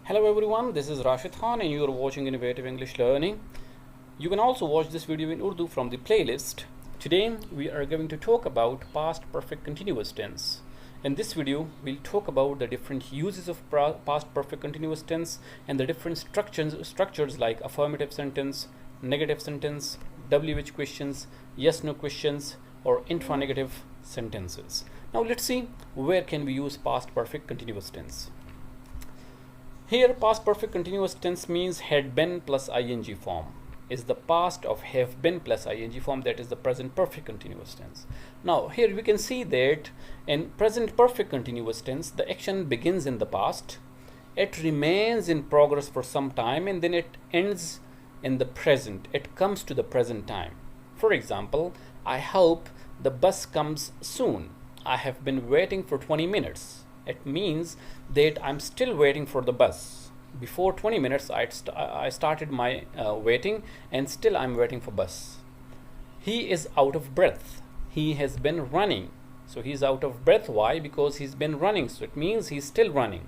Hello everyone, this is Rashid Khan and you are watching Innovative English Learning. You can also watch this video in Urdu from the playlist. Today we are going to talk about past perfect continuous tense. In this video, we'll talk about the different uses of past perfect continuous tense and the different structures like affirmative sentence, negative sentence, WH questions, yes-no questions, or intranegative sentences. Now let's see where can we use past perfect continuous tense. Here, past perfect continuous tense means had been plus ing form is the past of have been plus ing form, that is the present perfect continuous tense. Now, here we can see that in present perfect continuous tense, the action begins in the past, it remains in progress for some time, and then it ends in the present. It comes to the present time. For example, I hope the bus comes soon. I have been waiting for 20 minutes. It means that I'm still waiting for the bus. Before 20 minutes, I started my waiting, and still I'm waiting for bus. He is out of breath. He has been running. So he's out of breath. Why? Because he's been running. So it means he's still running.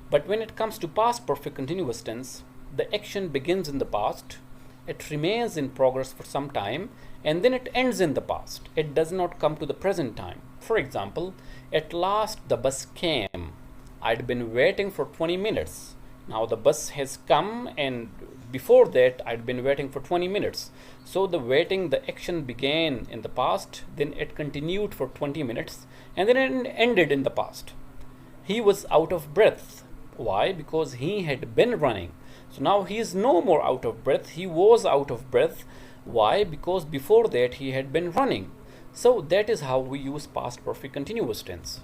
But when it comes to past perfect continuous tense, the action begins in the past, it remains in progress for some time, and then it ends in the past. It does not come to the present time. For example, at last the bus came. I'd been waiting for 20 minutes. Now the bus has come, and before that I'd been waiting for 20 minutes. So the action began in the past, then it continued for 20 minutes, and then it ended in the past. He was out of breath. Why? Because he had been running. So now he is no more out of breath. He was out of breath. Why? Because before that he had been running. So that is how we use past perfect continuous tense.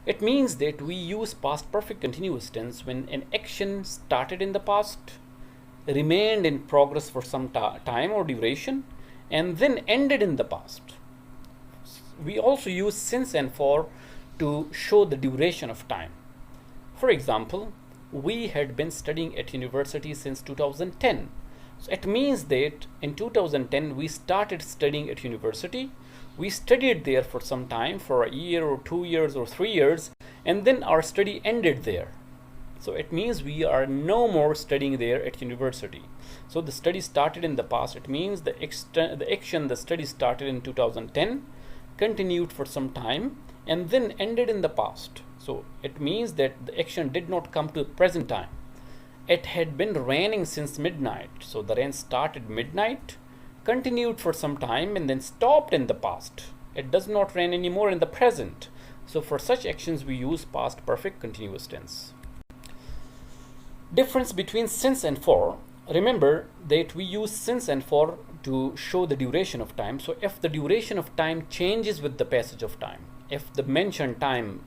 It means that we use past perfect continuous tense when an action started in the past, remained in progress for some time or duration, and then ended in the past. We also use since and for to show the duration of time. For example, we had been studying at university since 2010. So it means that in 2010 we started studying at university. We studied there for some time, for a year or 2 years or 3 years, and then our study ended there. So it means we are no more studying there at university. So the study started in the past. It means the study started in 2010, continued for some time, and then ended in the past. So it means that the action did not come to the present time. It had been raining since midnight. So the rain started midnight, continued for some time, and then stopped in the past. It does not rain anymore in the present. So for such actions we use past perfect continuous tense. Difference between since and for. Remember that we use since and for to show the duration of time. So if the duration of time changes with the passage of time, if the mentioned time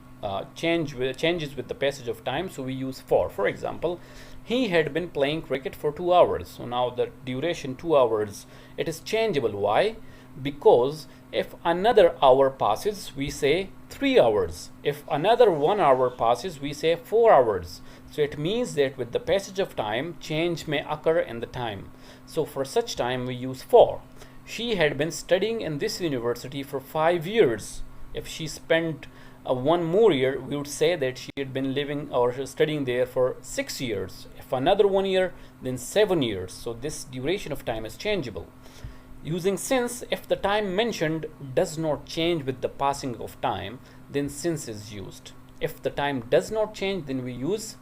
changes with the passage of time, so we use for. For example, he had been playing cricket for 2 hours. So now the duration 2 hours, it is changeable. Why? Because if another hour passes, we say 3 hours. If another 1 hour passes, we say 4 hours. So it means that with the passage of time, change may occur in the time. So for such time, we use for. She had been studying in this university for 5 years. If she spent one more year, we would say that she had been living or studying there for 6 years. If another 1 year, then 7 years. So this duration of time is changeable. Using since, if the time mentioned does not change with the passing of time, then since is used. If the time does not change, then we use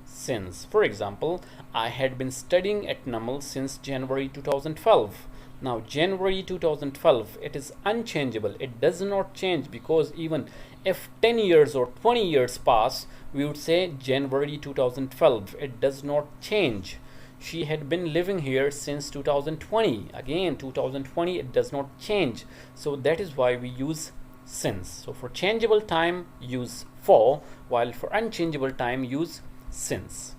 since. For example, I had been studying at NAML since January 2012. Now January 2012, it is unchangeable. It does not change, because even if 10 years or 20 years pass, we would say January 2012. It does not change. She had been living here since 2020. Again, 2020, it does not change. So that is why we use since. So for changeable time, use for, while for unchangeable time, use since.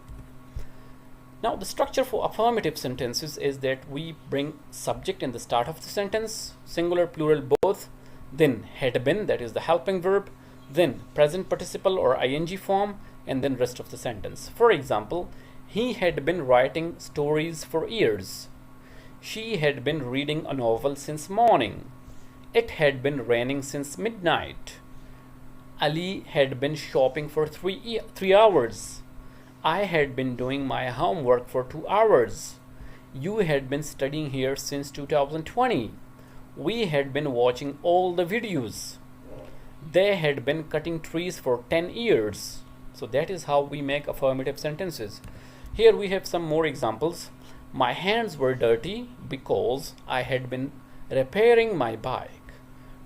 Now the structure for affirmative sentences is that we bring subject in the start of the sentence, singular, plural, both, then had been, that is the helping verb, then present participle or ing form, and then rest of the sentence. For example, he had been writing stories for years. She had been reading a novel since morning. It had been raining since midnight. Ali had been shopping for 3 hours. I had been doing my homework for 2 hours. You had been studying here since 2020. We had been watching all the videos. They had been cutting trees for 10 years. So that is how we make affirmative sentences. Here we have some more examples. My hands were dirty because I had been repairing my bike.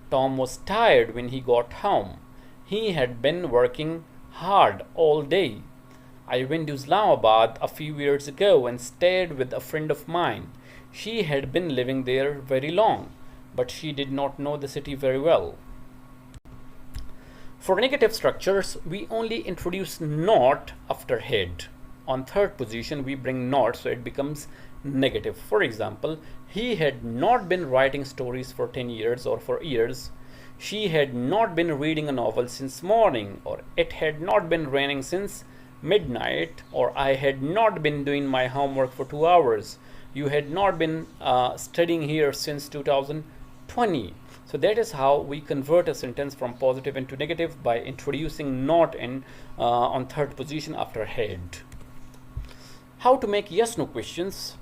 Tom was tired when he got home. He had been working hard all day. I went to Islamabad a few years ago and stayed with a friend of mine. She had been living there very long, but she did not know the city very well. For negative structures, we only introduce not after had. On third position, we bring not, so it becomes negative. For example, he had not been writing stories for 10 years or for years. She had not been reading a novel since morning, or it had not been raining since midnight, or I had not been doing my homework for 2 hours. You had not been studying here since 2020. So that is how we convert a sentence from positive into negative, by introducing not in on third position after had. How to make yes no questions?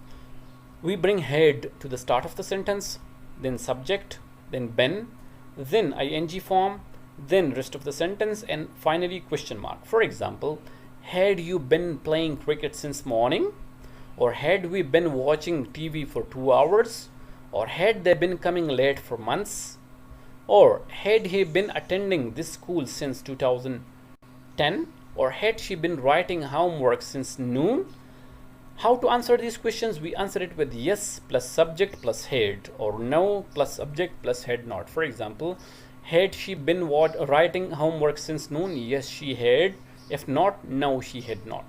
We bring had to the start of the sentence, then subject, then been, then ing form, then rest of the sentence, and finally question mark. For example, had you been playing cricket since morning? Or had we been watching TV for 2 hours? Or had they been coming late for months? Or had he been attending this school since 2010? Or had she been writing homework since noon? How to answer these questions? We answer it with yes plus subject plus had, or no plus subject plus had not. For example, had she been writing homework since noon? Yes, she had. If not, no, she had not.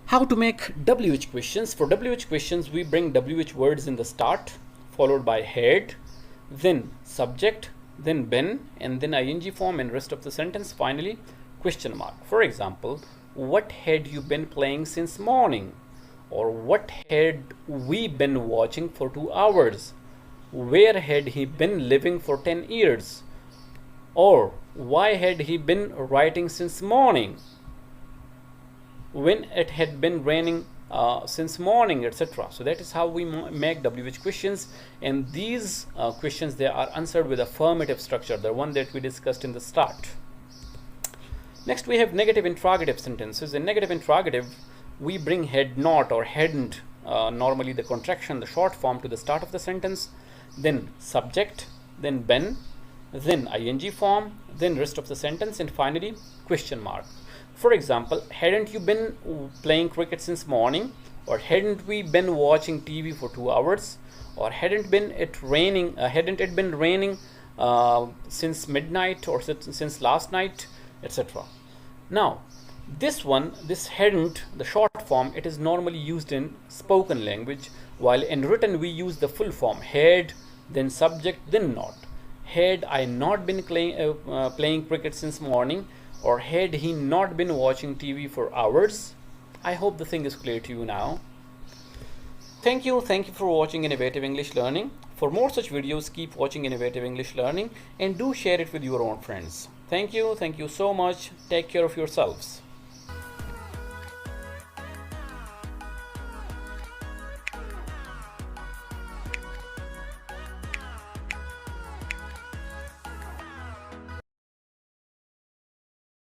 How to make WH questions? For WH questions, we bring WH words in the start, followed by had, then subject, then been, and then ing form and rest of the sentence. Finally, question mark. For example, what had you been playing since morning? Or what had we been watching for 2 hours? Where had he been living for 10 years? Or why had he been writing since morning? When it had been raining since morning, etc. So that is how we make WH questions, and these questions, they are answered with affirmative structure, the one that we discussed in the start. Next we have negative interrogative sentences. In negative interrogative, we bring had not or hadn't, normally the contraction, the short form, to the start of the sentence, then subject, then been, then ing form, then rest of the sentence, and finally question mark. For example, hadn't you been playing cricket since morning? Or hadn't we been watching TV for 2 hours? Or hadn't it been raining since midnight, or since last night, etc. Now, this hadn't, the short form, it is normally used in spoken language, while in written we use the full form, had, then subject, then not. Had I not been playing cricket since morning? Or had he not been watching TV for hours? I hope the thing is clear to you now. Thank you for watching Innovative English Learning. For more such videos, keep watching Innovative English Learning, and do share it with your own friends. Thank you so much. Take care of yourselves.